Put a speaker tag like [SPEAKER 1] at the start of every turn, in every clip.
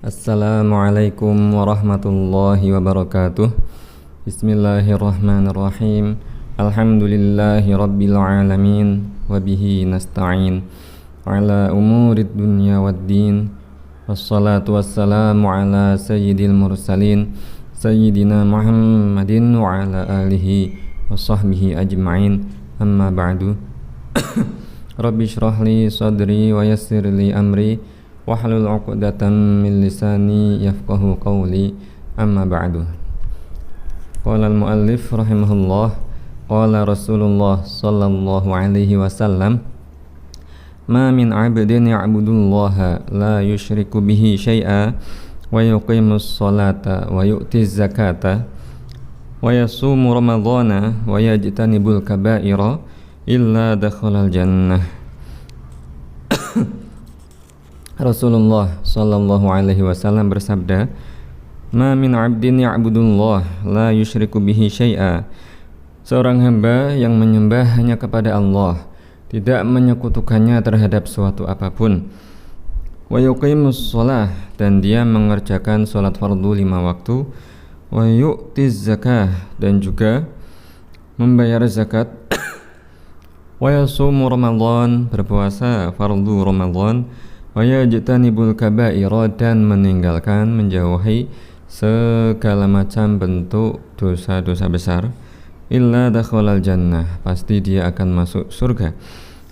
[SPEAKER 1] Assalamualaikum warahmatullahi wabarakatuh. Bismillahirrahmanirrahim. Alhamdulillahi rabbil alamin. Wabihi nasta'in ala umurid dunya waddin. Wassalatu wassalamu ala sayyidil mursalin Sayyidina Muhammadin wa ala alihi wa sahbihi ajma'in. Amma ba'du. Rabbi syrahli sadri wa yassirli amri wahlul 'uqdatam min lisani yafqahu qawli. Amma ba'du. Qala al-muallif rahimahullah, qala Rasulullah sallallahu alaihi wasallam, ma min 'abdin ya'budullaha la yusyriku bihi syai'a wa yuqimus salata wa yu'tiz zakata wa yasumu ramadhana wa yajtanibul kaba'ira illa dakhalal jannah. Rasulullah sallallahu alaihi wasallam bersabda, ma min 'abdin ya'budullah la yusyriku bihi syai'a. Seorang hamba yang menyembah hanya kepada Allah, tidak menyekutukannya terhadap suatu apapun. Wa yuqimus shalah, dan dia mengerjakan salat fardu 5 waktu. Wa yu'tiz zakah, dan juga membayar zakat. Wa yasumu ramadhan, berpuasa fardu Ramadan. Wa yajtanibul kaba'ira, dan meninggalkan, menjauhi segala macam bentuk dosa-dosa besar. Illa dakhalal jannah, pasti dia akan masuk surga.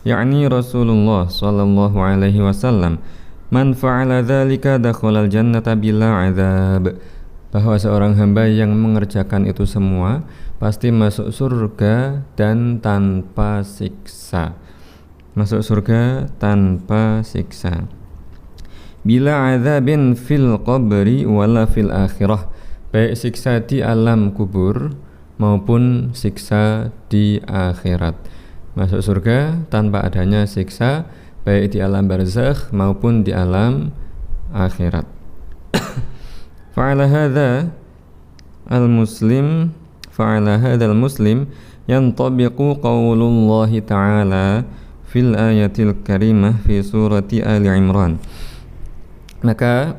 [SPEAKER 1] Yakni Rasulullah sallallahu alaihi wasallam, man fa'ala dzalika dakhalal jannata bila adzab, bahwa seorang hamba yang mengerjakan itu semua pasti masuk surga dan tanpa siksa. Masuk surga tanpa siksa. Bila adzabin fil qabri wala fil akhirah, baik siksa di alam kubur maupun siksa di akhirat. Masuk surga tanpa adanya siksa, baik di alam barzakh maupun di alam akhirat. Fa'ala hadza al-muslim yantabiqu qaulullahi ta'ala fil ayatil karimah fi surati Ali Imran. Maka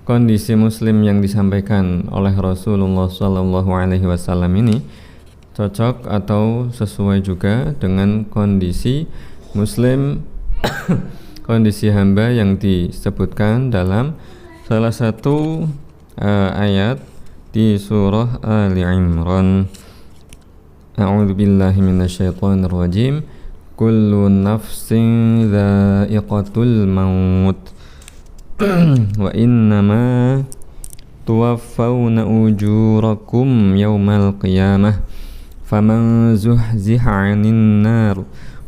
[SPEAKER 1] kondisi muslim yang disampaikan oleh Rasulullah sallallahu alaihi wasallam ini cocok atau sesuai juga dengan kondisi muslim kondisi hamba yang disebutkan dalam salah satu ayat di surah Ali Imran. A'udzu billahi minasyaitonir rajim. Kullu nafsin dha'iqatul maut wa innama tuwaffawna ujurakum yawmal qiyamah faman zuhziha 'anil nar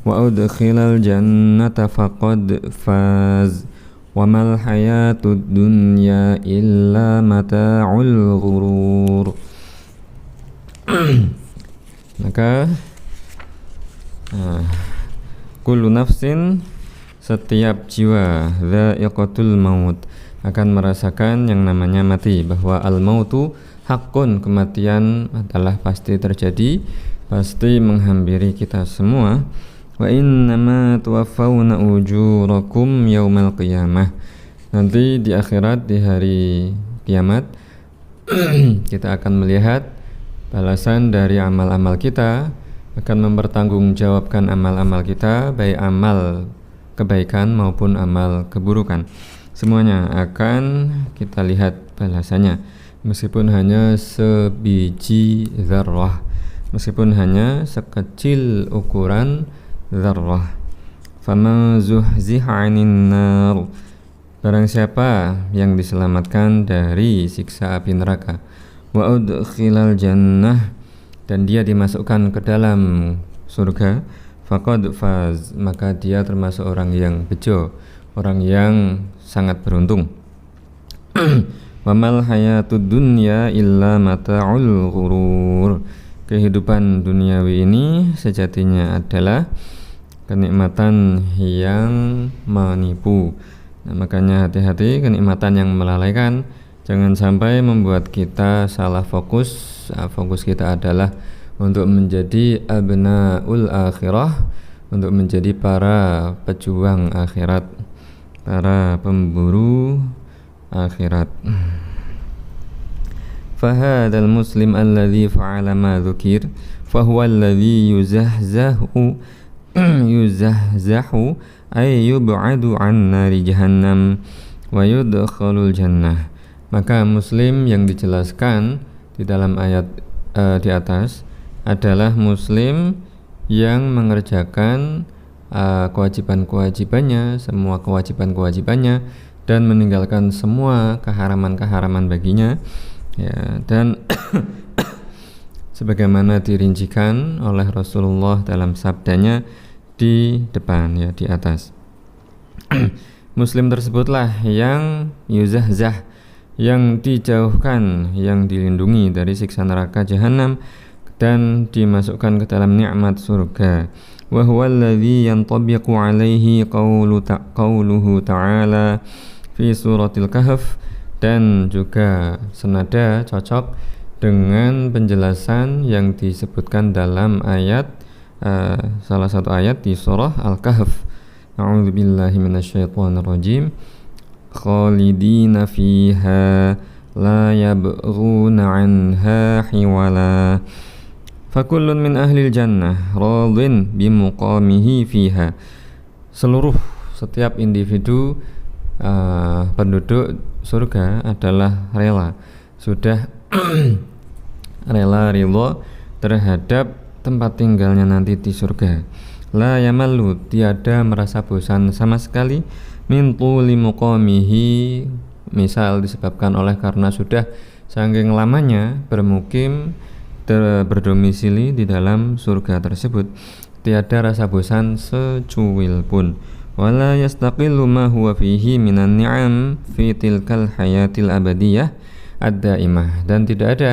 [SPEAKER 1] wa udkhilal jannata faqad faz wa mal hayatud dunya illa mata'ul ghurur. Maka kullu nafsin, setiap jiwa, dha'iqatul maut, akan merasakan yang namanya mati, bahwa al-mautu haqqun, kematian adalah pasti terjadi, pasti menghampiri kita semua. Wa innama tuwaffawna ujurakum yaumal qiyamah, nanti di akhirat, di hari kiamat kita akan melihat balasan dari amal-amal kita, akan mempertanggungjawabkan amal-amal kita, baik amal kebaikan maupun amal keburukan. Semuanya akan kita lihat balasannya, meskipun hanya sebiji dzarrah, meskipun hanya sekecil ukuran dzarrah. Faman zuhziha 'anil nar, barang siapa yang diselamatkan dari siksa api neraka, wa udkhilal jannah, dan dia dimasukkan ke dalam surga, faqad faz, maka dia termasuk orang yang bejo, orang yang sangat beruntung. Wa mal hayatud dunya illa mata'ul ghurur, kehidupan duniawi ini sejatinya adalah kenikmatan yang menipu. Nah, makanya hati-hati, kenikmatan yang melalaikan jangan sampai membuat kita salah fokus. Fokus kita adalah untuk menjadi abnaul akhirah, untuk menjadi para pejuang akhirat, para pemburu akhirat. Fahadal muslim alladhi fa'ala ma dhukir fahuwa alladhi yuzahzahu ay yub'adu an nari jahannam wa yudkhalul jannah. Maka muslim yang dijelaskan di dalam ayat di atas adalah muslim yang mengerjakan kewajiban-kewajibannya, semua kewajiban-kewajibannya, dan meninggalkan semua keharaman-keharaman baginya, ya, dan sebagaimana dirincikan oleh Rasulullah dalam sabdanya di depan, ya, di atas. Muslim tersebutlah yang yuzahzah, yang dijauhkan, yang dilindungi dari siksa neraka jahanam dan dimasukkan ke dalam nikmat surga. Wa huwa alladhi yantabiqu alaihi qauluhu ta'ala fi suratil Kahf, dan juga senada cocok dengan penjelasan yang disebutkan dalam ayat salah satu ayat di surah Al-Kahf. A'udzubillahi minasyaitonir rajim. Khalidina fiha la yabghuna 'anha hiwala. Fakullun min ahlil jannah radin bimuqamihi fiha. Setiap individu penduduk surga adalah sudah rela ridho terhadap tempat tinggalnya nanti di surga. La yamallu, tiada merasa bosan sama sekali, min tuli muqamihi, misal disebabkan oleh karena sudah saking lamanya bermukim berdomisili di dalam surga tersebut, tiada rasa bosan secuil pun. Wala yastaqillu ma huwa fihi minan ni'am fi tilkal hayatil abadiyah ad-daimah, dan tidak ada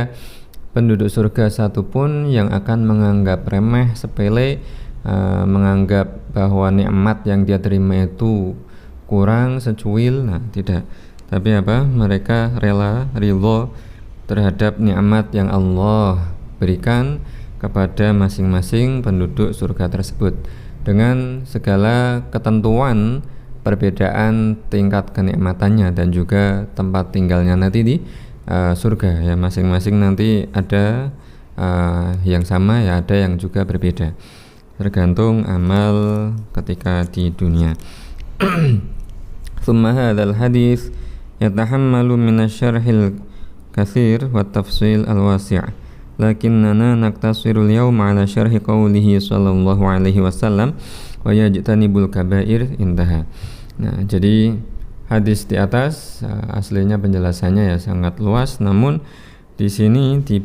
[SPEAKER 1] penduduk surga satupun yang akan menganggap remeh, sepele, menganggap bahwa nikmat yang dia terima itu kurang, secuil. Nah, tidak. Tapi apa? Mereka rela, ridho terhadap nikmat yang Allah berikan kepada masing-masing penduduk surga tersebut, dengan segala ketentuan perbedaan tingkat kenikmatannya dan juga tempat tinggalnya nanti di surga, ya, masing-masing nanti ada yang sama, ya, ada yang juga berbeda tergantung amal ketika di dunia. Thumma hadzal hadits yatahammalu minasyarhil katsir wa tafsil al-wasi', lakinnana naktasiru al-yawma ala syarhi qawlihi sallallahu alaihi wasallam wa yajtanibul kaba'ir intaha. Nah, jadi hadis di atas aslinya penjelasannya ya sangat luas, namun di sini di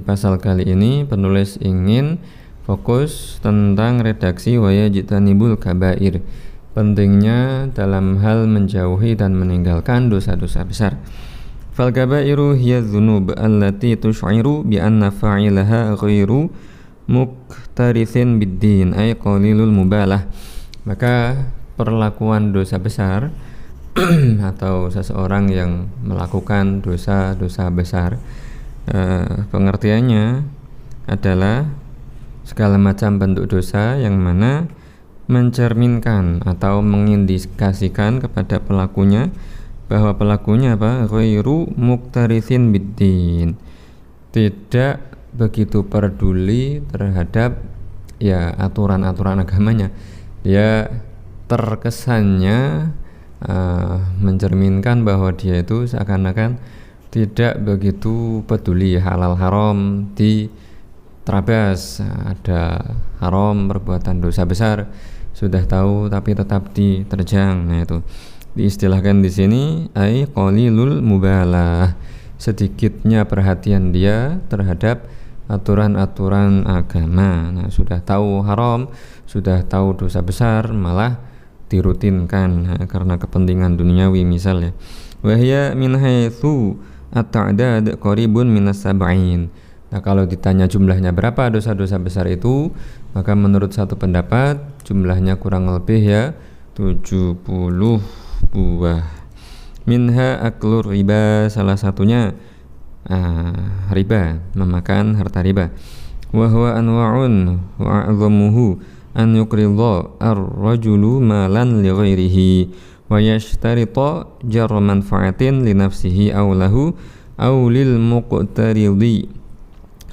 [SPEAKER 1] pasal kali ini penulis ingin fokus tentang redaksi wa yajtanibul kaba'ir, pentingnya dalam hal menjauhi dan meninggalkan dosa-dosa besar. Fal kabairu hiya dzunub allati tush'iru bi anna fa'ilaha ghairu muqtarithin bid-din ay qalilul mubalah. Maka perlakuan dosa besar atau seseorang yang melakukan dosa-dosa besar, pengertiannya adalah segala macam bentuk dosa yang mana mencerminkan atau mengindikasikan kepada pelakunya bahwa pelakunya apa? Ghairu muqtarithin biddin, tidak begitu peduli terhadap ya aturan-aturan agamanya. Dia terkesannya mencerminkan bahwa dia itu seakan-akan tidak begitu peduli halal haram, diterabas, ada haram perbuatan dosa besar sudah tahu tapi tetap diterjang. Nah, itu diistilahkan di sini ai qalilul mubalah, sedikitnya perhatian dia terhadap aturan-aturan agama. Nah, sudah tahu haram, sudah tahu dosa besar, malah dirutinkan karena kepentingan duniawi misalnya. Wa hiya min haitsu at-ta'dad qaribun minas sab'in. Nah, kalau ditanya jumlahnya berapa dosa-dosa besar itu, maka menurut satu pendapat jumlahnya kurang lebih ya 70 buah. Minha aklur riba, salah satunya riba, memakan harta riba. Wa huwa anwa'un wa a'dhamuhu an yuqridha ar-rajulu malan li ghairihi wa yashtarita jarra manfaatin li nafsihi aw lahu aw lil muqtaridi.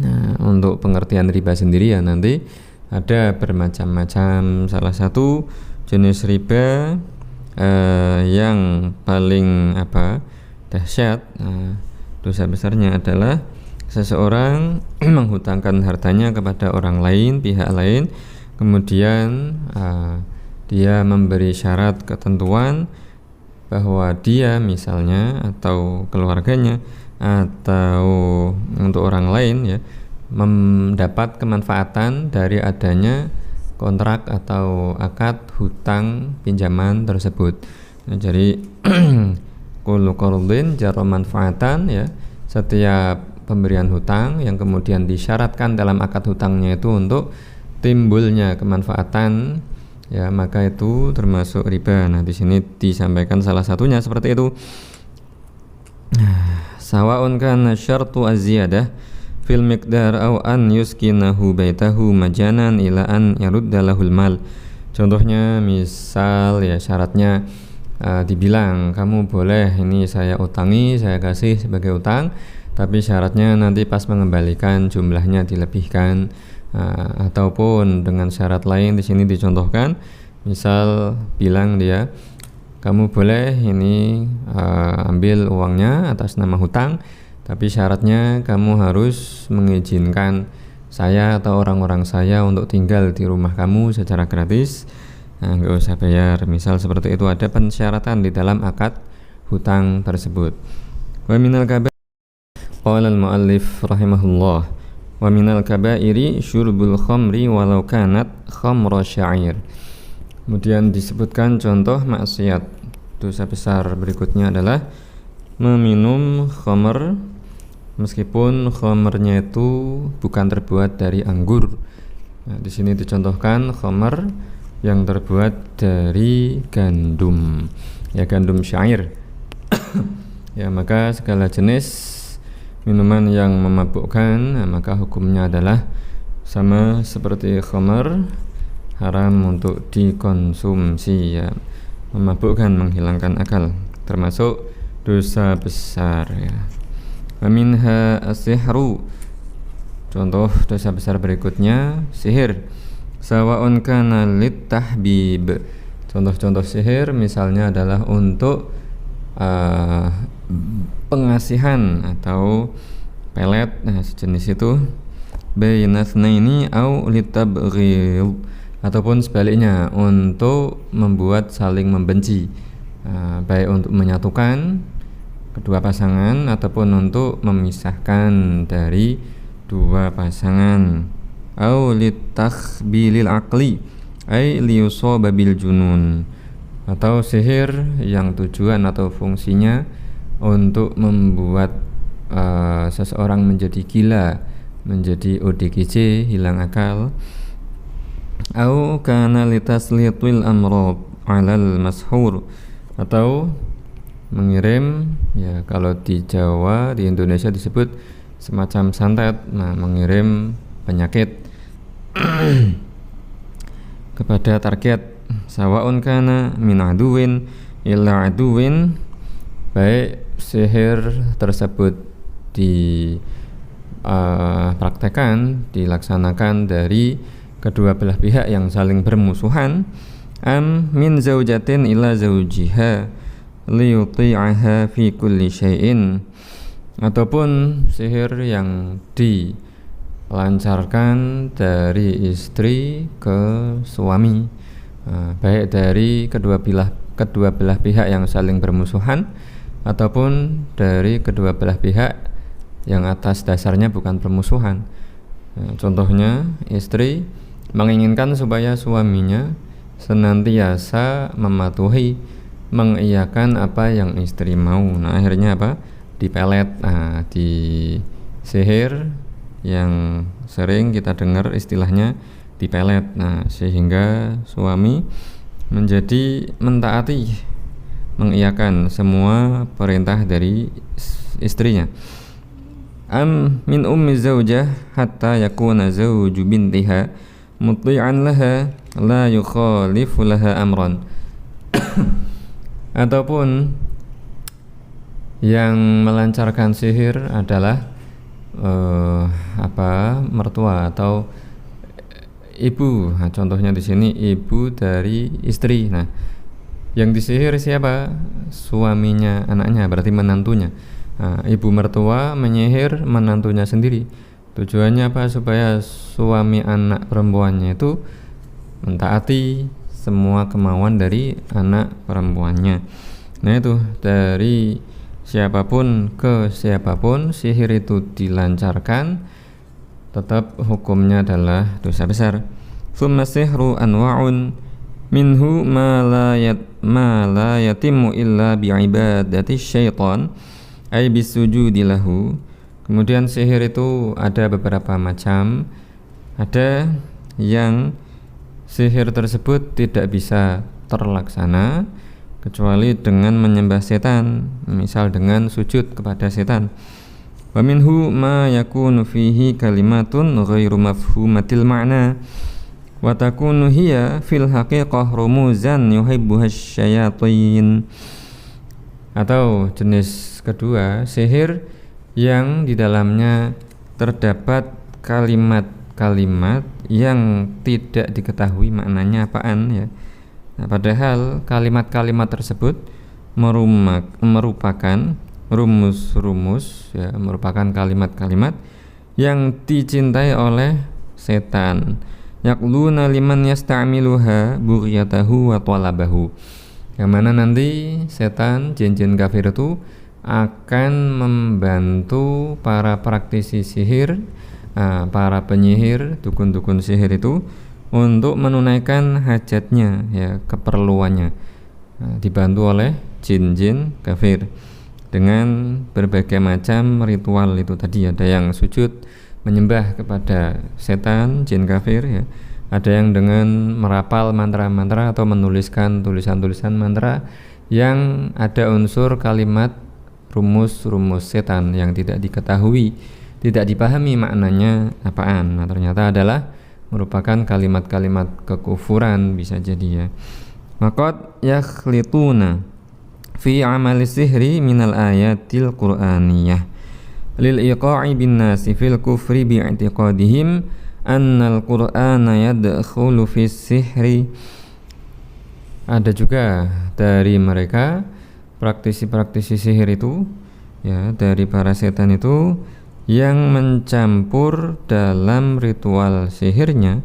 [SPEAKER 1] Nah, untuk pengertian riba sendiri ya nanti ada bermacam-macam. Salah satu jenis riba yang paling dahsyat, dosa besarnya adalah seseorang menghutangkan hartanya kepada orang lain, pihak lain, kemudian dia memberi syarat ketentuan bahwa dia misalnya atau keluarganya atau untuk orang lain ya mendapat kemanfaatan dari adanya kontrak atau akad hutang pinjaman tersebut. Nah, jadi kullu qardin jarra manfaatan ya, setiap pemberian hutang yang kemudian disyaratkan dalam akad hutangnya itu untuk timbulnya kemanfaatan ya, maka itu termasuk riba. Nah, di sini disampaikan salah satunya seperti itu. Sawa'un kana syartu az-ziyadah fil miqdar aw an yuskinahu baitahu majanan ila an yarudda lahul mal. Contohnya misal ya syaratnya dibilang kamu boleh ini saya utangi, saya kasih sebagai utang, tapi syaratnya nanti pas mengembalikan jumlahnya dilebihkan, ataupun dengan syarat lain di sini dicontohkan. Misal bilang dia kamu boleh ini ambil uangnya atas nama hutang, tapi syaratnya kamu harus mengizinkan saya atau orang-orang saya untuk tinggal di rumah kamu secara gratis, nggak usah bayar. Misal seperti itu, ada pensyaratan di dalam akad hutang tersebut. Wa minal kabair qala al-muallif rahimahullah, wa minal kabairi syurbul khamri walau kanat khamra syair. Kemudian disebutkan contoh maksiat dosa besar berikutnya adalah meminum khamr meskipun khamrnya itu bukan terbuat dari anggur. Nah, di sini dicontohkan khamr yang terbuat dari gandum, ya gandum syair. Ya, maka segala jenis minuman yang memabukkan, maka hukumnya adalah sama seperti khamr, haram untuk dikonsumsi ya, memabukkan, menghilangkan akal, termasuk dosa besar ya. Wa minha as-sihru, contoh dosa besar berikutnya sihir. Sawa'un kana lit-tahbib, contoh-contoh sihir misalnya adalah untuk pengasihan atau pelet, nah sejenis itu. Bainatsnaini au litabghid, ataupun sebaliknya untuk membuat saling membenci, baik untuk menyatukan kedua pasangan ataupun untuk memisahkan dari dua pasangan. Au litakhbilil aqli ay liyusaba bil junun, atau sihir yang tujuan atau fungsinya untuk membuat seseorang menjadi gila, menjadi ODGJ, hilang akal. Au kana litaslitil amrad 'alal mashhur, atau mengirim ya, kalau di Jawa, di Indonesia disebut semacam santet, nah mengirim penyakit kepada target. Sawa'un kana min aduwin illa aduwin, baik sihir tersebut praktekkan, dilaksanakan dari kedua belah pihak yang saling bermusuhan. Am min zaujatin ila zaujiha liyuti'aha fi kulli syai'in, ataupun sihir yang dilancarkan dari istri ke suami, baik dari kedua belah pihak yang saling bermusuhan ataupun dari kedua belah pihak yang atas dasarnya bukan permusuhan. Contohnya istri menginginkan supaya suaminya senantiasa mematuhi, mengiyakan apa yang istri mau. Nah, akhirnya dipelet, di sihir yang sering kita dengar istilahnya dipelet. Nah, sehingga suami menjadi mentaati, mengiyakan semua perintah dari istrinya. Am min ummi zaujah hatta yakuna zauju bintiha muti'an laha la yukhalifu laha amran. ataupun yang melancarkan sihir adalah mertua atau ibu. Nah, contohnya di sini ibu dari istri. Nah, yang disihir siapa? Suaminya anaknya, berarti menantunya. Nah, ibu mertua menyihir menantunya sendiri. Tujuannya apa? Supaya suami anak perempuannya itu mentaati semua kemauan dari anak perempuannya. Nah, itu dari siapapun ke siapapun sihir itu dilancarkan, tetap hukumnya adalah dosa besar. Tsumma sihru anwa'un minhu ma la yatimmu illa bi'ibadati syaitan ay bisujudi lahu. Kemudian sihir itu ada beberapa macam. Ada yang sihir tersebut tidak bisa terlaksana kecuali dengan menyembah setan, misal dengan sujud kepada setan. Wa minhu ma yakunu fihi kalimatun ghairu mafhumatil ma'na wa takunu hiya fil haqiqah rumuzan yuhibbuha syayatin. Atau jenis kedua, sihir yang di dalamnya terdapat kalimat-kalimat yang tidak diketahui maknanya apaan ya. Nah, padahal kalimat-kalimat tersebut merupakan rumus-rumus ya, merupakan kalimat-kalimat yang dicintai oleh setan. Yaqluna liman yasta'miluha bughyatahu wa talabahu. Yang mana nanti setan, jin-jin kafir itu akan membantu para praktisi sihir, para penyihir, dukun-dukun sihir itu untuk menunaikan hajatnya ya, keperluannya, dibantu oleh jin-jin kafir dengan berbagai macam ritual itu tadi. Ada yang sujud menyembah kepada setan, jin kafir ya. Ada yang dengan merapal mantra-mantra atau menuliskan tulisan-tulisan mantra yang ada unsur kalimat rumus-rumus setan yang tidak diketahui, tidak dipahami maknanya apaan. Nah, ternyata adalah merupakan kalimat-kalimat kekufuran bisa jadi ya. Maqad yakhlituna fi amali sihri minal ayatil qur'aniyah lil iqa'i bin nasi fil kufri bi'tiqadihim annal qur'ana yadkhulu fis sihri. Ada juga dari mereka praktisi-praktisi sihir itu ya, dari para setan itu yang mencampur dalam ritual sihirnya,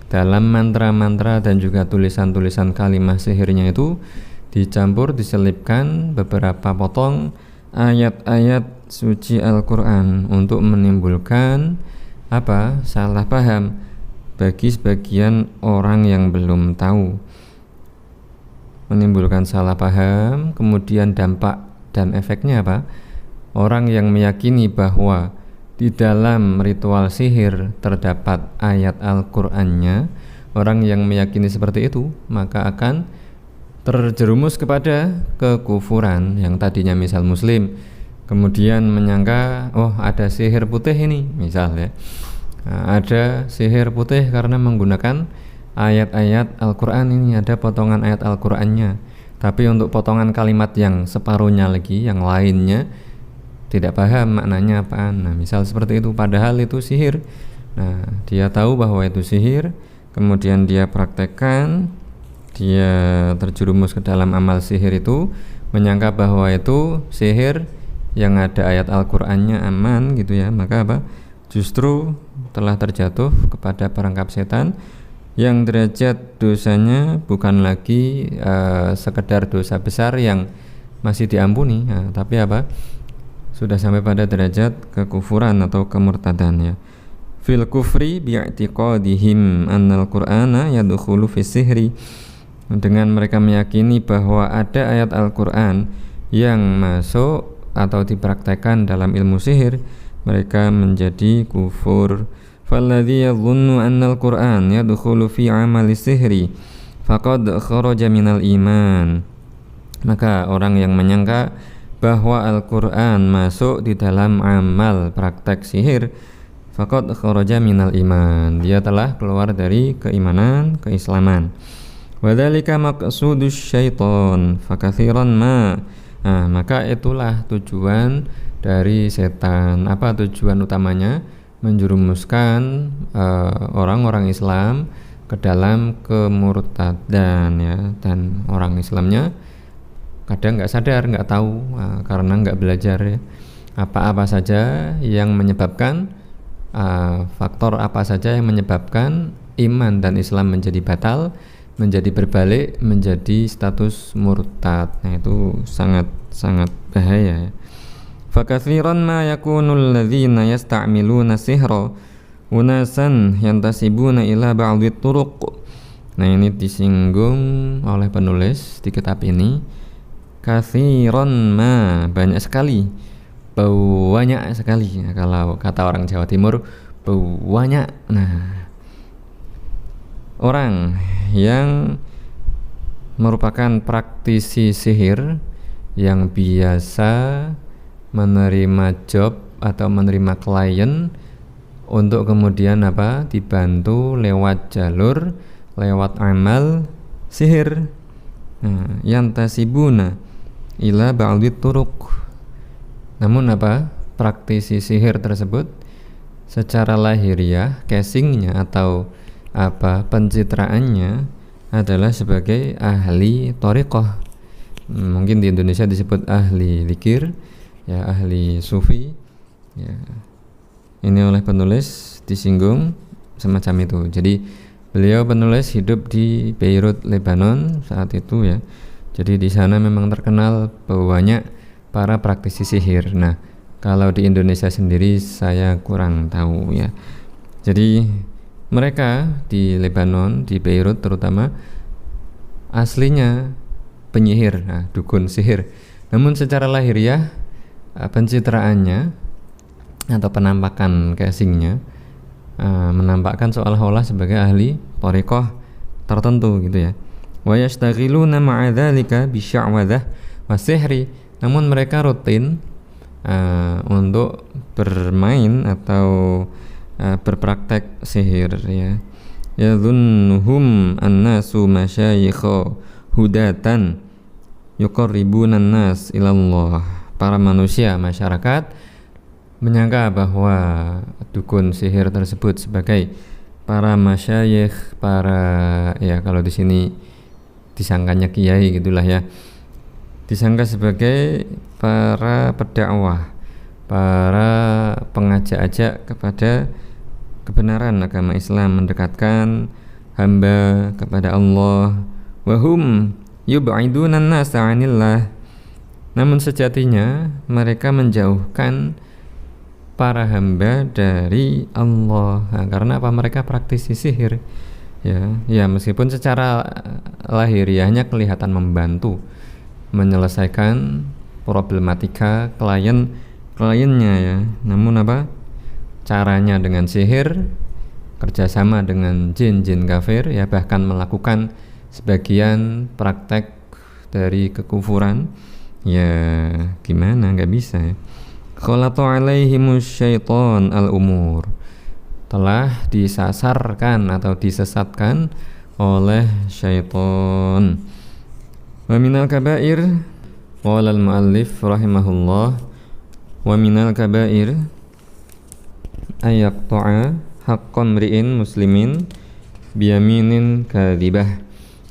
[SPEAKER 1] dalam mantra-mantra dan juga tulisan-tulisan kalimat sihirnya itu dicampur, diselipkan beberapa potong ayat-ayat suci Al-Quran untuk menimbulkan salah paham bagi sebagian orang yang belum tahu, menimbulkan salah paham. Kemudian dampak dan efeknya apa? Orang yang meyakini bahwa di dalam ritual sihir terdapat ayat Al-Qur'annya, orang yang meyakini seperti itu maka akan terjerumus kepada kekufuran. Yang tadinya misal muslim kemudian menyangka ada sihir putih ini misal ya, ada sihir putih karena menggunakan ayat-ayat Al-Qur'an ini, ada potongan ayat Al-Qur'annya, tapi untuk potongan kalimat yang separuhnya lagi, yang lainnya tidak paham maknanya apaan. Nah, misal seperti itu, padahal itu sihir. Nah, dia tahu bahwa itu sihir, kemudian dia praktekkan, dia terjerumus ke dalam amal sihir itu, menyangka bahwa itu sihir yang ada ayat Al-Qur'annya aman gitu ya. Maka justru telah terjatuh kepada perangkap setan yang derajat dosanya bukan lagi sekedar dosa besar yang masih diampuni, tapi sudah sampai pada derajat kekufuran atau kemurtadan ya. Fil kufri bi'tiqadihim annal qur'ana yadkhulu fis sihri, dengan mereka meyakini bahwa ada ayat Al-Qur'an yang masuk atau dipraktekkan dalam ilmu sihir, mereka menjadi kufur. Falladhi yadhunnu annal qur'an yadkhulu fi amali sihri faqad kharaja minal iman. Maka orang yang menyangka bahwa Al-Qur'an masuk di dalam amal praktek sihir, faqad kharaja minal iman, dia telah keluar dari keimanan, keislaman. Wadzalika maqsudus syaiton fakatsiran ma. Nah, maka itulah tujuan dari setan. Apa tujuan utamanya? Menjerumuskan orang-orang Islam ke dalam kemurtadan ya, dan orang Islamnya kadang nggak sadar, nggak tahu karena nggak belajar ya. Apa-apa saja yang menyebabkan faktor apa saja yang menyebabkan iman dan Islam menjadi batal, menjadi berbalik, menjadi status murtad. Nah, itu sangat bahaya. Fakatsiran ma yakunul ladzina yasta'miluna sihra unasan yantasibuna ila ba'dhi turuq. Nah, ini disinggung oleh penulis di kitab ini. Katsiran ma, banyak sekali, banyak sekali. Nah, kalau kata orang Jawa Timur, banyak. Nah, orang yang merupakan praktisi sihir yang biasa menerima job atau menerima klien untuk kemudian dibantu lewat amal sihir. Nah, yantasibuna ila ba'dhi turuq. Namun praktisi sihir tersebut secara lahiriah, casingnya atau pencitraannya adalah sebagai ahli thariqah. Mungkin di Indonesia disebut ahli zikir ya, ahli sufi ya. Ini oleh penulis disinggung semacam itu. Jadi beliau penulis hidup di Beirut, Lebanon saat itu ya. Jadi di sana memang terkenal banyak para praktisi sihir. Nah, kalau di Indonesia sendiri saya kurang tahu ya. Jadi mereka di Lebanon, di Beirut terutama, aslinya penyihir, dukun sihir. Namun secara lahiriah pencitraannya atau penampakan casingnya menampakkan seolah-olah sebagai ahli thariqah tertentu gitu ya. Wa yastaghiluna ma'a dzalika bi sya'wadhah wa sihri. Namun mereka rutin untuk bermain atau berpraktek sihir ya. Yadhunnuhum annasu masyayikha hudatan yuqarribunan nas ilallah. Para manusia, masyarakat menyangka bahwa dukun sihir tersebut sebagai para masyayikh, para ya kalau di sini disangkanya kiai gitulah ya, disangka sebagai para pendakwah, para pengajak-ajak kepada kebenaran agama Islam, mendekatkan hamba kepada Allah. Wahum yub'idunan nasa 'anillah. Namun sejatinya mereka menjauhkan para hamba dari Allah. Nah, karena mereka praktisi sihir ya meskipun secara lahiriahnya kelihatan membantu menyelesaikan problematika kliennya ya. Namun caranya dengan sihir, kerjasama dengan jin-jin kafir ya, bahkan melakukan sebagian praktek dari kekufuran ya, gimana, nggak bisa ya. Khalata alaihimus syaiton al-umur, telah disasarkan atau disesatkan oleh syaiton. Wa minal kabair, qala al-muallif rahimahullah, wa minal kabair ayaqta'a haqqan mri'in muslimin biyaminin kadhibah.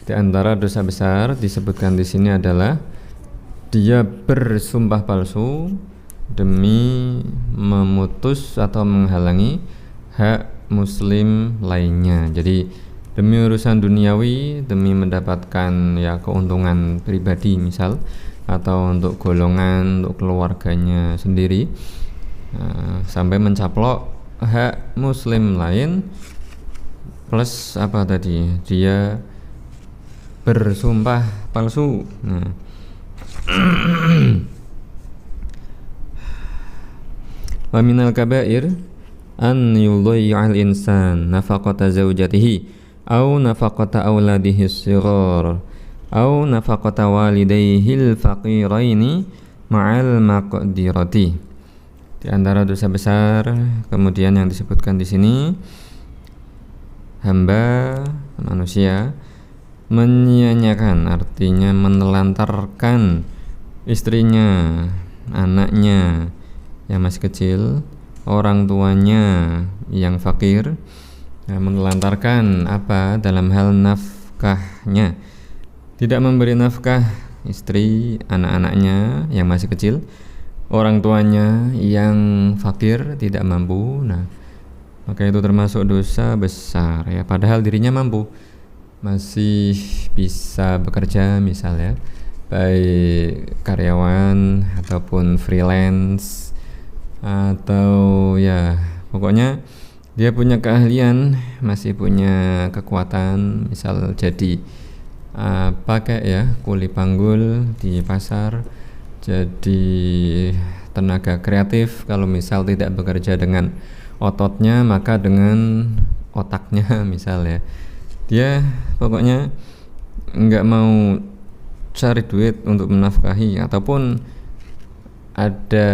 [SPEAKER 1] Di antara dosa besar disebutkan di sini adalah dia bersumpah palsu demi memutus atau menghalangi hak muslim lainnya. Jadi demi urusan duniawi, demi mendapatkan ya keuntungan pribadi misal, atau untuk golongan, untuk keluarganya sendiri, sampai mencaplok hak muslim lain, plus dia bersumpah palsu. Wa minal kabair an yudhi'al insan nafaqata zawjatihi aw nafaqata auladihi as-sighar aw nafaqata walidayhi al-faqiraini ma'al maqdirati. Di antara dosa besar kemudian yang disebutkan di sini, hamba manusia menyia-nyiakan artinya menelantarkan istrinya, anaknya yang masih kecil, orang tuanya yang fakir, menelantarkan apa dalam hal nafkahnya, tidak memberi nafkah istri, anak-anaknya yang masih kecil, orang tuanya yang fakir tidak mampu. Nah, maka itu termasuk dosa besar ya, padahal dirinya mampu, masih bisa bekerja misalnya, baik karyawan ataupun freelance, atau ya pokoknya dia punya keahlian, masih punya kekuatan, misal jadi pakai ya kuli panggul di pasar, jadi tenaga kreatif. Kalau misal tidak bekerja dengan ototnya, maka dengan otaknya misal ya, dia pokoknya nggak mau cari duit untuk menafkahi, ataupun ada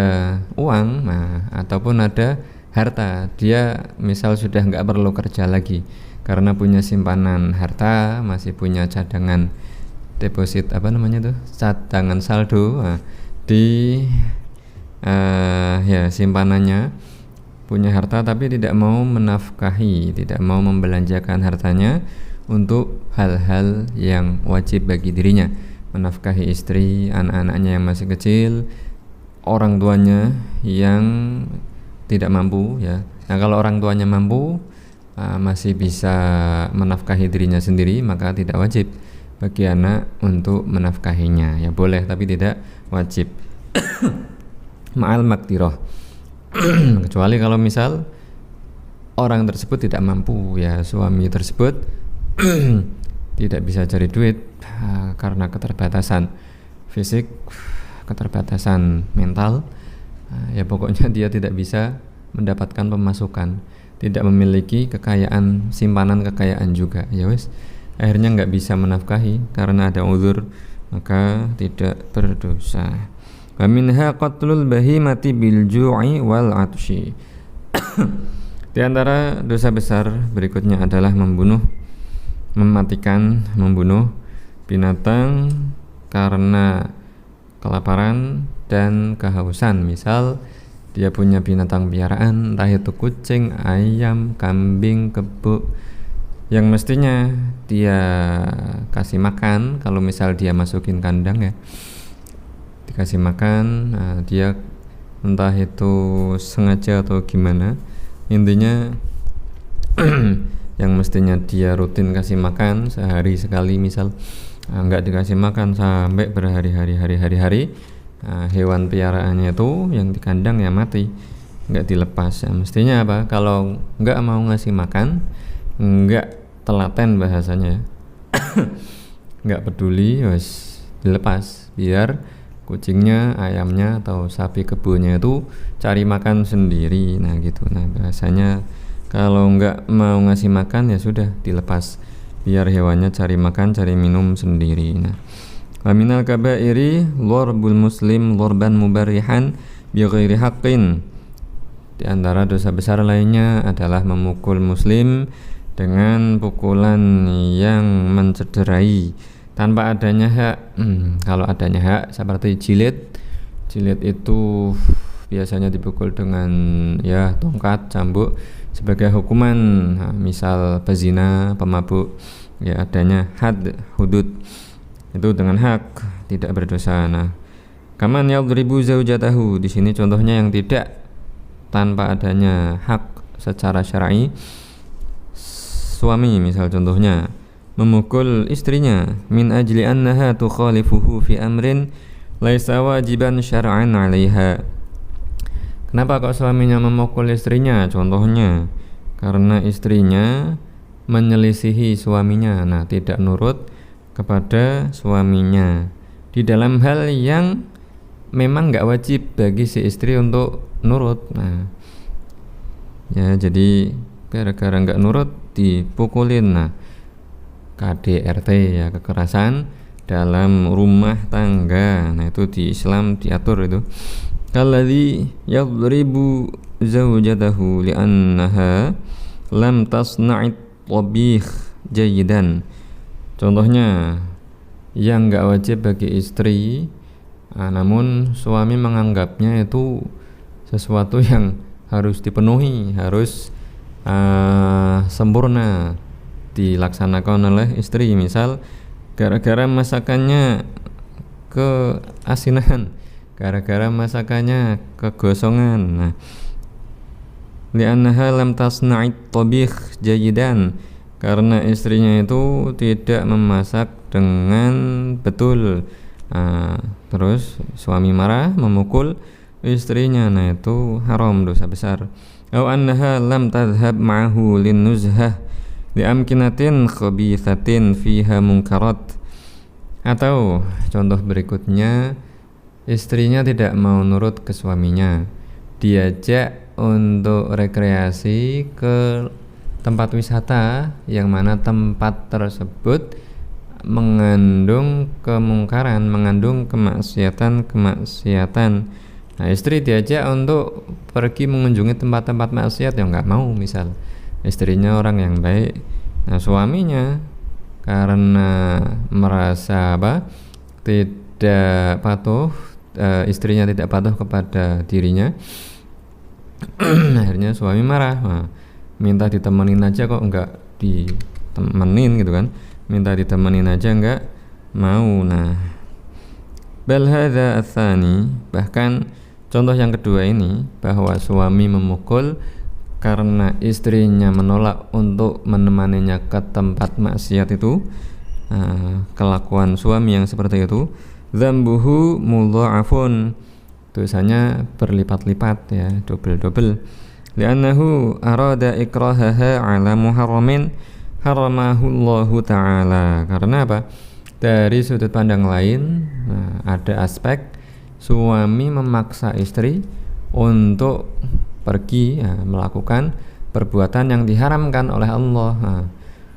[SPEAKER 1] uang, nah ataupun ada harta, dia misal sudah nggak perlu kerja lagi karena punya simpanan harta, masih punya cadangan deposit, apa namanya tuh, cadangan saldo, nah, di ya simpanannya punya harta, tapi tidak mau menafkahi, tidak mau membelanjakan hartanya untuk hal-hal yang wajib bagi dirinya, menafkahi istri, anak-anaknya yang masih kecil, orang tuanya yang tidak mampu ya. Nah, kalau orang tuanya mampu, masih bisa menafkahi dirinya sendiri, maka tidak wajib bagi anak untuk menafkahinya ya, boleh tapi tidak wajib. Ma'al maktirah kecuali kalau misal orang tersebut tidak mampu ya, suami tersebut tidak bisa cari duit karena keterbatasan fisik, keterbatasan mental, ya pokoknya dia tidak bisa mendapatkan pemasukan, tidak memiliki kekayaan, simpanan kekayaan juga, ya wes akhirnya nggak bisa menafkahi karena ada uzur, maka tidak berdosa. Wa minha qatlul bahimati bil ju'i wal 'atsyi. Di antara dosa besar berikutnya adalah membunuh binatang karena kelaparan dan kehausan. Misal dia punya binatang piaraan, entah itu kucing, ayam, kambing, kebo, yang mestinya dia kasih makan. Kalau misal dia masukin kandang ya, dikasih makan, dia entah itu sengaja atau gimana, intinya yang mestinya dia rutin kasih makan sehari sekali misal, nggak dikasih makan sampai berhari-hari, hewan piaraannya itu yang di kandang ya mati, nggak dilepas ya. Mestinya apa, kalau nggak mau ngasih makan, nggak telaten bahasanya, nggak peduli, wes dilepas biar kucingnya, ayamnya atau sapi kebunnya itu cari makan sendiri. Nah gitu. Nah bahasanya kalau nggak mau ngasih makan ya sudah dilepas biar hewannya cari makan, cari minum sendiri. Nah, wa minal kabairi dharbul muslim dharban mubarihan bi ghairi haqqin. Di antara dosa besar lainnya adalah memukul muslim dengan pukulan yang mencederai tanpa adanya hak. Kalau adanya hak seperti jilid itu biasanya dipukul dengan ya tongkat, cambuk sebagai hukuman. Nah, misal pezina, pemabuk, ya adanya hudud itu dengan hak, tidak berdosa. Nah, kaman yadribu zaujatahu, di sini contohnya yang tidak tanpa adanya hak secara syar'i. Suami misal contohnya memukul istrinya min ajli annaha tukhalifuhu fi amrin laisa wajiban syar'an 'alaiha. Kenapa kok suaminya memukul istrinya? Contohnya karena istrinya menyelisihi suaminya, nah tidak nurut kepada suaminya di dalam hal yang memang enggak wajib bagi si istri untuk nurut. Nah, ya jadi gara-gara enggak nurut dipukulin. Nah, KDRT ya, kekerasan dalam rumah tangga. Nah itu di Islam diatur itu. Kalladzi yadribu zawjatahu li'annaha lam tasna'it tabikh jayidan. Contohnya yang nggak wajib bagi istri, namun suami menganggapnya itu sesuatu yang harus dipenuhi, harus sempurna dilaksanakan oleh istri. Misal gara-gara masakannya keasinan, gara-gara masakannya kegosongan. Nah, li'annaha lam tasna'it tabikh jayidan, karena istrinya itu tidak memasak dengan betul. Terus suami marah, memukul istrinya, nah itu haram, dosa besar. Aw annaha lam tadhhab ma'ahu linnuzhah liamkinatin khabithatin fiha munkarat. Atau contoh berikutnya, istrinya tidak mau nurut ke suaminya, diajak untuk rekreasi ke tempat wisata yang mana tempat tersebut mengandung kemungkaran, mengandung kemaksiatan. Nah, istri diajak untuk pergi mengunjungi tempat-tempat maksiat, yang nggak mau. Misal istrinya orang yang baik, nah suaminya karena merasa tidak patuh, istrinya tidak patuh kepada dirinya, akhirnya suami marah. Nah, minta ditemenin aja kok enggak ditemenin gitu kan, minta ditemenin aja enggak mau. Nah, bal hadza atsani, bahkan contoh yang kedua ini, bahwa suami memukul karena istrinya menolak untuk menemaninya ke tempat maksiat itu, kelakuan suami yang seperti itu, dzambuhu mudha'afun, dosanya berlipat-lipat ya, double. Li'annahu arada ikrahaha 'ala muharramin haramahu Allah Ta'ala. Karena apa? Dari sudut pandang lain, ada aspek suami memaksa istri untuk pergi melakukan perbuatan yang diharamkan oleh Allah.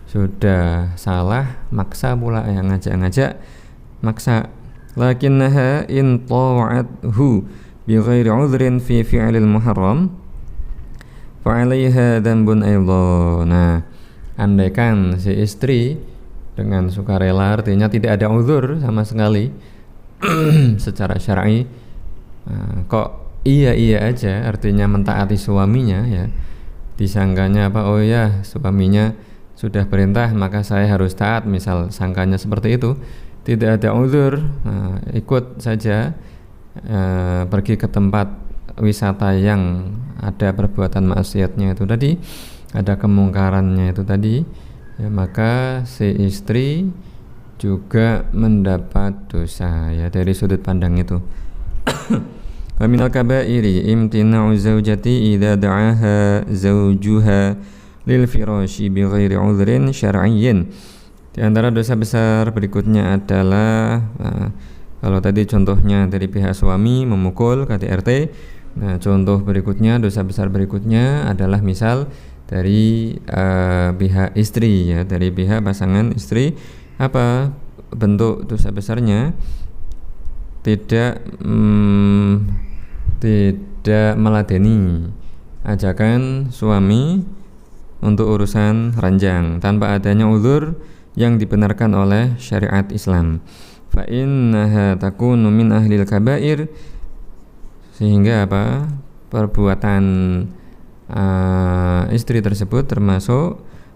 [SPEAKER 1] Sudah salah, maksa pula, yang ngajak-ngajak maksa. Lakinnaha in tawa'athu bighairi 'udhrin fi fi'lil muharram fa'alaiha dhanbun aidha. Nah, andaikan si istri dengan sukarela, artinya tidak ada uzur sama sekali secara syar'i, kok iya aja, artinya mentaati suaminya ya, disangkanya apa, oh ya suaminya sudah perintah maka saya harus taat, misal sangkanya seperti itu, tidak ada uzur, ikut saja pergi ke tempat wisata yang ada perbuatan maksiatnya itu tadi, ada kemungkarannya itu tadi, ya, maka si istri juga mendapat dosa ya, dari sudut pandang itu. Wa minal kabairi imtina'u zawjati idza da'aha zawjuha lil firashi bighairi 'udhrin syar'iyyin. Di antara dosa besar berikutnya adalah, kalau tadi contohnya dari pihak suami memukul KDRT, nah contoh berikutnya, dosa besar berikutnya adalah misal dari pihak istri ya, dari pihak pasangan istri. Apa bentuk dosa besarnya? Tidak meladeni ajakan suami untuk urusan ranjang tanpa adanya uzur yang dibenarkan oleh syariat Islam. Fa innaha takunu min ahlil kabair, sehingga apa? Perbuatan istri tersebut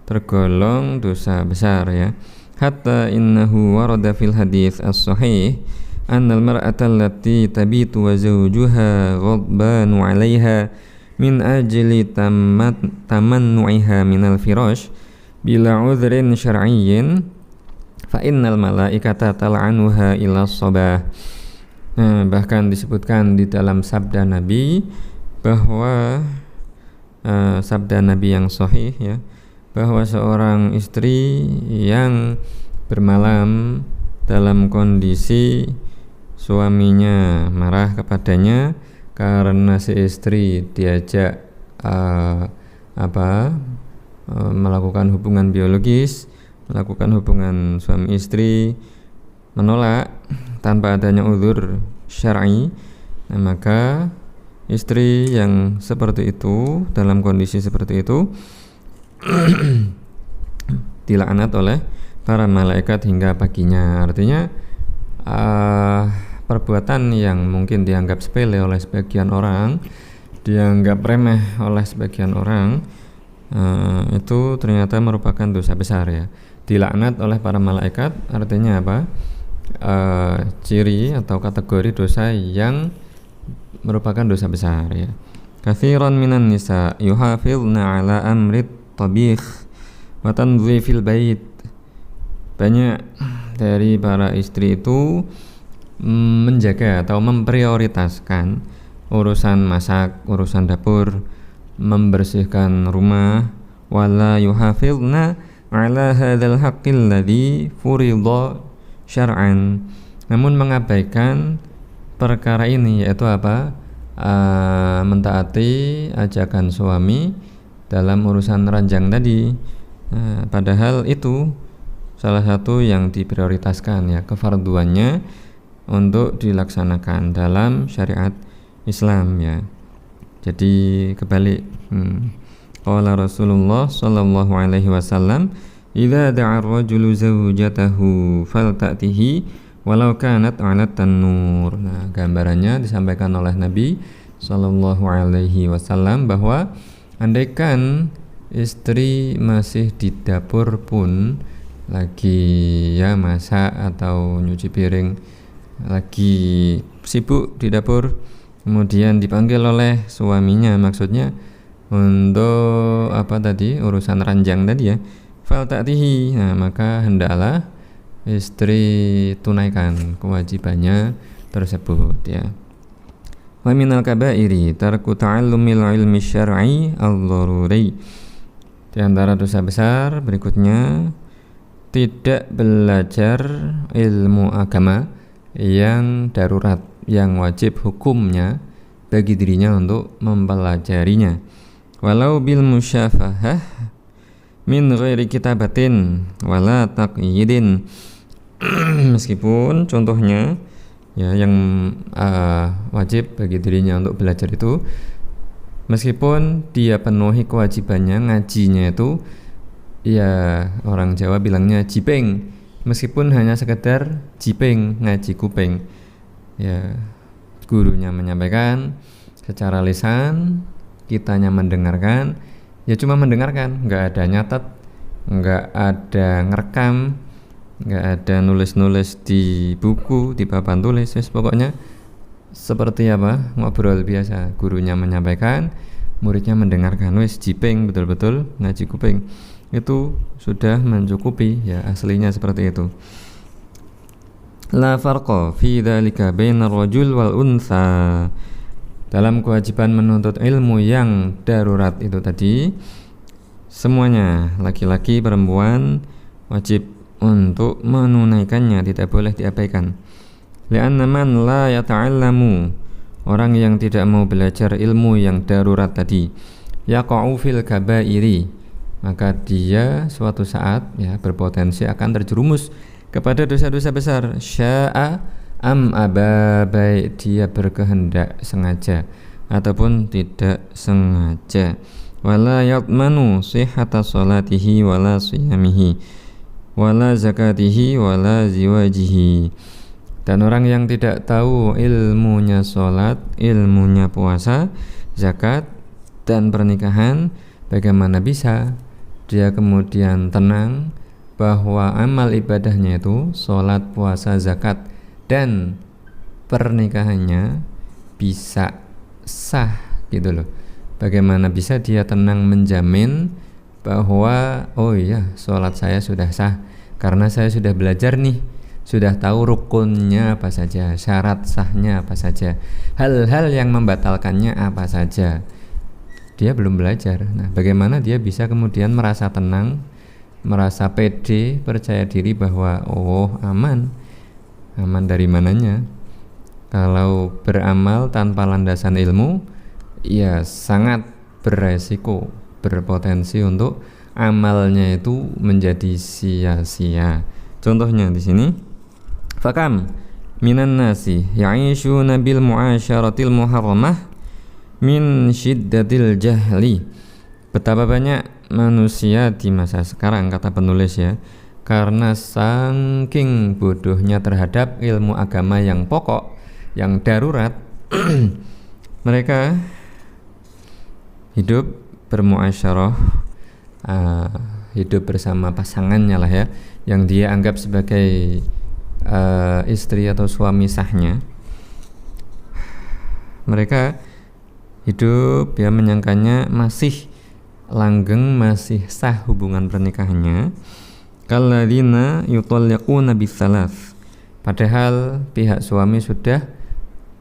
[SPEAKER 1] tergolong dosa besar ya. Hatta innahu warada fil hadits as-sahih annal mar'ata allati tabitu wa zawjuha ghadbanu 'alaiha min ajli tamannu'iha minal firash bila 'udhrin syar'iyyin fa innal malaikata tal'anuha ila sabah. Nah, bahkan disebutkan di dalam sabda Nabi, bahwa sabda Nabi yang sahih ya, bahwa seorang istri yang bermalam dalam kondisi suaminya marah kepadanya karena si istri diajak melakukan hubungan biologis, melakukan hubungan suami istri, menolak tanpa adanya uzur syar'i, nah, maka istri yang seperti itu, dalam kondisi seperti itu dilaknat oleh para malaikat hingga paginya. Artinya perbuatan yang mungkin dianggap sepele oleh sebagian orang, dianggap remeh oleh sebagian orang, itu ternyata merupakan dosa besar ya. Dilaknat oleh para malaikat artinya apa? Ciri atau kategori dosa yang merupakan dosa besar ya. Katsiran minan nisa yuhafizna ala amrit tabikh wa tanzifil bait. Banyak dari para istri itu menjaga atau memprioritaskan urusan masak, urusan dapur, membersihkan rumah, wala yuhafizna ala hadzal haqqil ladzi furidha syar'an, namun mengabaikan perkara ini, yaitu apa? Mentaati ajakan suami dalam urusan ranjang tadi. Padahal itu salah satu yang diprioritaskan ya, kefarduannya untuk dilaksanakan dalam syariat Islam ya. Jadi kebalik. Qala Rasulullah sallallahu alaihi wasallam, "Idza da'a ar-rajulu zawjatahu falta'tihi walau kanat 'ala tan-nur." Nah, gambarannya disampaikan oleh Nabi sallallahu alaihi wasallam bahwa andaikan istri masih di dapur pun lagi ya masak atau nyuci piring, lagi sibuk di dapur, kemudian dipanggil oleh suaminya, maksudnya untuk apa tadi, urusan ranjang tadi ya, falta'tihi, nah maka hendaklah istri tunaikan kewajibannya tersebut ya. Wa minal kabairi tarku ta'allumil ilmi syar'i al-dharuri. Di antara dosa besar berikutnya, tidak belajar ilmu agama yang darurat, yang wajib hukumnya bagi dirinya untuk mempelajarinya. Walau bil musyafahah min ghairi kitabatin wala taqyidin. Meskipun contohnya ya yang wajib bagi dirinya untuk belajar itu, meskipun dia penuhi kewajibannya ngajinya itu ya, orang Jawa bilangnya jipeng, meskipun hanya sekedar jipeng, ngaji kuping ya, gurunya menyampaikan secara lisan, kitanya mendengarkan ya, cuma mendengarkan, nggak ada nyatet, nggak ada ngerekam, nggak ada nulis-nulis di buku, di papan tulis, pokoknya seperti apa, ngobrol biasa, gurunya menyampaikan, muridnya mendengarkan, jipeng, betul-betul ngaji kuping, itu sudah mencukupi ya, aslinya seperti itu. La farqa fi dzalika bainar rajul wal untha. Dalam kewajiban menuntut ilmu yang darurat itu tadi, semuanya laki-laki perempuan wajib untuk menunaikannya, tidak boleh diabaikan. Li'anna man la yata'allamu, orang yang tidak mau belajar ilmu yang darurat tadi, yaqa'u fil kabairi, maka dia suatu saat ya berpotensi akan terjerumus kepada dosa-dosa besar. Sya'a am aba, baik dia berkehendak sengaja ataupun tidak sengaja. Wala yatmanu sihhata salatihi wala siyamihi wala zakatihi wala ziwajihi. Dan orang yang tidak tahu ilmunya salat, ilmunya puasa, zakat dan pernikahan, bagaimana bisa dia kemudian tenang bahwa amal ibadahnya itu salat, puasa, zakat dan pernikahannya bisa sah gitu loh. Bagaimana bisa dia tenang menjamin bahwa oh iya, sholat saya sudah sah karena saya sudah belajar nih, sudah tahu rukunnya apa saja, syarat sahnya apa saja, hal-hal yang membatalkannya apa saja. Dia belum belajar. Nah, bagaimana dia bisa kemudian merasa tenang, merasa pede, percaya diri bahwa oh aman dari mananya? Kalau beramal tanpa landasan ilmu, ya sangat beresiko, berpotensi untuk amalnya itu menjadi sia-sia. Contohnya di sini, fakam minan nasi ya'ishuna bil mu'asyaratil muharramah min syiddatil jahli. Betapa banyak manusia di masa sekarang, kata penulis ya, karena saking bodohnya terhadap ilmu agama yang pokok, yang darurat, mereka hidup bermuasyarah, hidup bersama pasangannya lah ya, yang dia anggap sebagai istri atau suami sahnya. Mereka hidup ya menyangkanya masih langgeng, masih sah hubungan pernikahannya. Kalladzina yutalliquna bisalas, padahal pihak suami sudah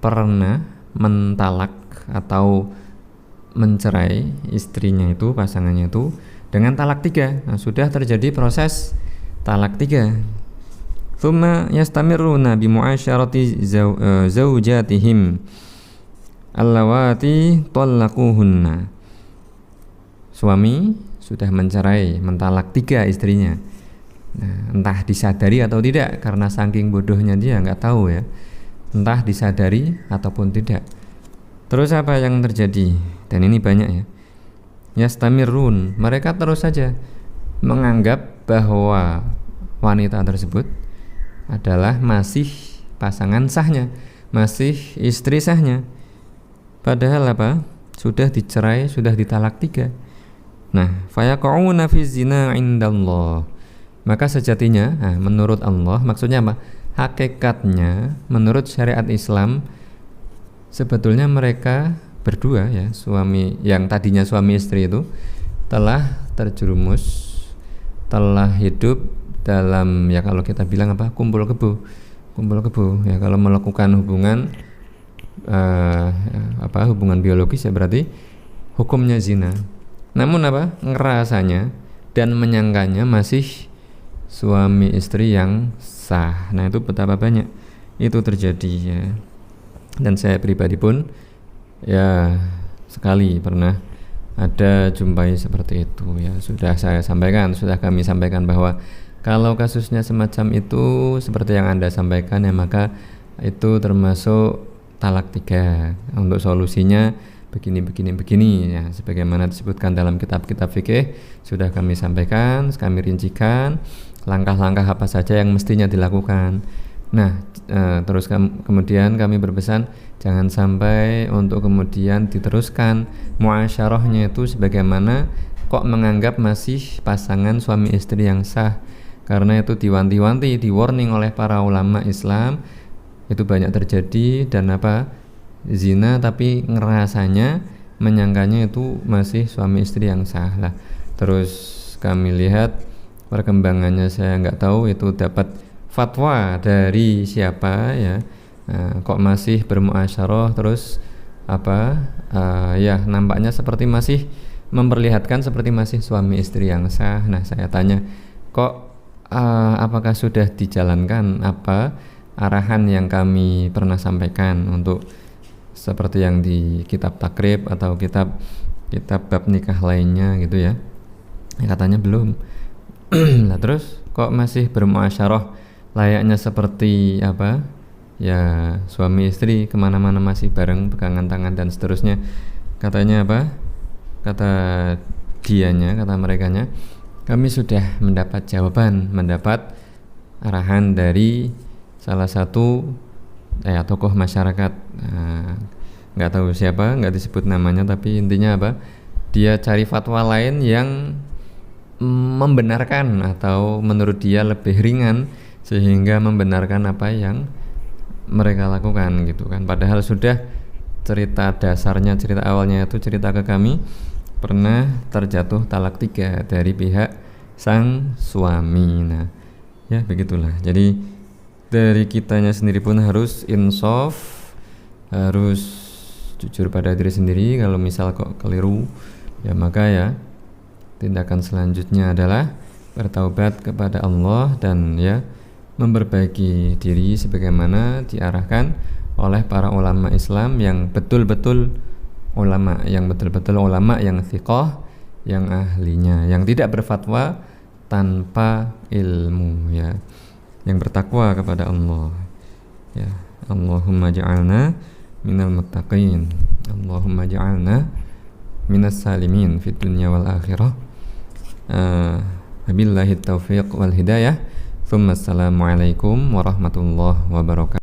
[SPEAKER 1] pernah mentalak atau mencerai istrinya itu, pasangannya itu dengan talak 3. Nah, sudah terjadi proses talak 3. Tsumma yastamiruna bimu'asyarati zaujatihim allawati tallaquhunna. Suami sudah mencerai, mentalak 3 istrinya. Nah, entah disadari atau tidak, karena saking bodohnya dia nggak tahu ya, entah disadari ataupun tidak. Terus apa yang terjadi? Dan ini banyak ya. Yastamirun, mereka terus saja menganggap bahwa wanita tersebut adalah masih pasangan sahnya, masih istri sahnya. Padahal apa? Sudah dicerai, sudah ditalak 3. Nah, fayaqa'una fi zina indallah. Maka sejatinya, menurut Allah, maksudnya apa? Hakikatnya, menurut syariat Islam, sebetulnya mereka berdua ya, suami yang tadinya suami istri itu telah terjerumus, telah hidup dalam ya kalau kita bilang apa? Kumpul kebo ya, kalau melakukan hubungan hubungan biologis ya berarti hukumnya zina. Namun apa? Ngerasanya dan menyangkanya masih suami istri yang sah. Nah, itu betapa banyak itu terjadi ya. Dan saya pribadi pun ya sekali pernah ada jumpai seperti itu ya. Sudah kami sampaikan bahwa kalau kasusnya semacam itu seperti yang Anda sampaikan ya, maka itu termasuk talak 3. Untuk solusinya begini ya, sebagaimana disebutkan dalam kitab-kitab fikih sudah kami sampaikan, kami rincikan langkah-langkah apa saja yang mestinya dilakukan. Nah, terus kemudian kami berpesan jangan sampai untuk kemudian diteruskan muasyarahnya itu sebagaimana kok menganggap masih pasangan suami istri yang sah, karena itu diwanti-wanti, di-warning oleh para ulama Islam. Itu banyak terjadi dan zina tapi ngerasanya menyangkanya itu masih suami istri yang sah lah. Terus kami lihat perkembangannya, saya nggak tahu itu dapat fatwa dari siapa ya. Kok masih bermuasyarah terus ya nampaknya seperti masih memperlihatkan seperti masih suami istri yang sah. Nah, saya tanya kok apakah sudah dijalankan arahan yang kami pernah sampaikan untuk seperti yang di kitab takrib atau kitab bab nikah lainnya gitu ya. Katanya belum. Nah, terus kok masih bermuasyarah layaknya seperti ya suami istri, kemana-mana masih bareng, pegangan tangan dan seterusnya. Katanya kata merekanya, kami sudah mendapat jawaban, mendapat arahan dari salah satu tokoh masyarakat, nggak tahu siapa, nggak disebut namanya, tapi intinya dia cari fatwa lain yang membenarkan atau menurut dia lebih ringan sehingga membenarkan apa yang mereka lakukan gitu kan. Padahal sudah cerita awalnya itu cerita ke kami pernah terjatuh talak 3 dari pihak sang suami. Nah, ya begitulah. Jadi dari kitanya sendiri pun harus insaf, harus jujur pada diri sendiri. Kalau misal kok keliru ya, maka ya tindakan selanjutnya adalah bertaubat kepada Allah dan ya memperbaiki diri sebagaimana diarahkan oleh para ulama Islam yang betul-betul ulama yang thiqah, yang ahlinya, yang tidak berfatwa tanpa ilmu ya, yang bertakwa kepada Allah ya. Allahumma ja'alna minal muttaqin, Allahumma ja'alna minas salimin fid dunya wal akhirah. Wabillahi taufiq wal hidayah. Assalamualaikum warahmatullahi wabarakatuh.